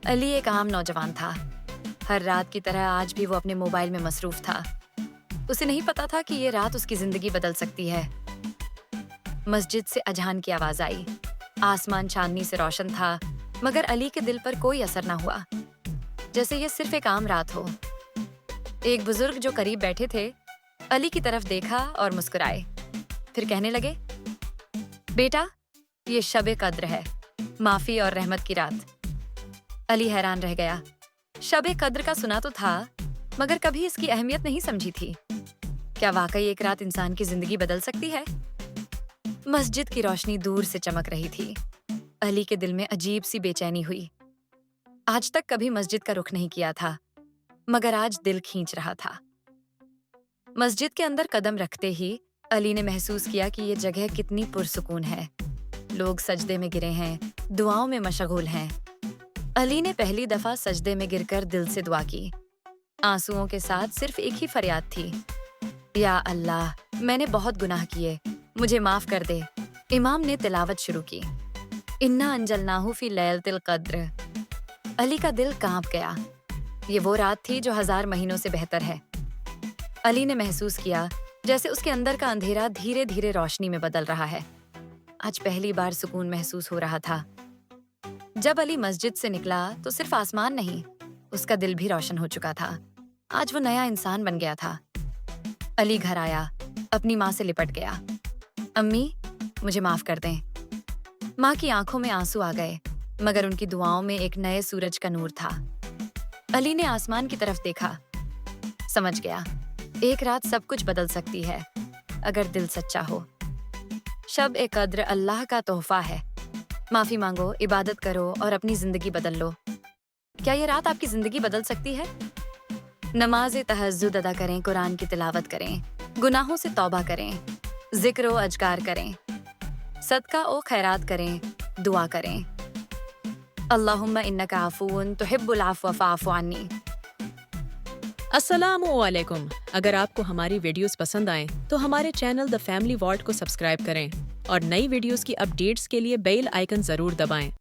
अली एक आम नौजवान था। हर रात की तरह आज भी वो अपने मोबाइल में मसरूफ था। उसे नहीं पता था कि ये रात उसकी जिंदगी बदल सकती है। मस्जिद से अजान की आवाज आई। आसमान चांदनी से रोशन था, मगर अली के दिल पर कोई असर ना हुआ, जैसे ये सिर्फ एक आम रात हो। एक बुजुर्ग जो करीब बैठे थे, अली की तरफ देखा और मुस्कुराए। फिर कहने लगे, बेटा, ये शब कद्र है, माफी और रहमत की रात। अली हैरान रह गया। शब कद्र का सुना तो था, मगर कभी इसकी अहमियत नहीं समझी थी। क्या वाकई एक रात इंसान की जिंदगी बदल सकती है? मस्जिद की रोशनी दूर से चमक रही थी। अली के दिल में अजीब सी बेचैनी हुई। आज तक कभी मस्जिद का रुख नहीं किया था, मगर आज दिल खींच रहा था। मस्जिद के अंदर कदम रखते ही अली ने महसूस किया कि ये जगह कितनी पुरसुकून है। लोग सजदे में गिरे हैं, दुआओं में मशगूल हैं। अली ने पहली दफा सजदे में गिरकर दिल से दुआ की। आंसुओं के साथ सिर्फ एक ही फरियाद थी, या अल्लाह, मैंने बहुत गुनाह किए, मुझे माफ कर दे। इमाम ने तिलावत शुरू की, इन्ना अंजलनाहु फी लैलतिल क़द्र। अली का दिल कांप गया। ये वो रात थी जो 1000 महीनों से बेहतर है। अली ने महसूस किया जैसे उसके अंदर का अंधेरा धीरे धीरे रोशनी में बदल रहा है। आज पहली बार सुकून महसूस हो रहा था। जब अली मस्जिद से निकला तो सिर्फ आसमान नहीं, उसका दिल भी रोशन हो चुका था। आज वो नया इंसान बन गया था। अली घर आया, अपनी माँ से लिपट गया। अम्मी, मुझे माफ कर दें। माँ की आंखों में आंसू आ गए, मगर उनकी दुआओं में एक नए सूरज का नूर था। अली ने आसमान की तरफ देखा, समझ गया, एक रात सब कुछ बदल सकती है अगर दिल सच्चा हो। शब ए कद्र अल्लाह का तोहफा है। माफी मांगो, इबादत करो और अपनी जिंदगी बदल लो। क्या ये रात आपकी जिंदगी बदल सकती है? नमाज तहज्जुद अदा करें, कुरान की तिलावत करें, गुनाहों से तौबा करें, जिक्र व अजकार करें, सदका ओ खैरात करें, दुआ करें। अल्लाहुम्मा इन्नका अफून तुहिब्बुल अफ़्व फ़अफ़ु अन्नी। अस्सलामुअलैकुम। अगर आपको हमारी वीडियोस पसंद आएं तो हमारे चैनल द फैमिली वॉल्ट को सब्सक्राइब करें और नई वीडियोस की अपडेट्स के लिए बेल आइकन जरूर दबाएं।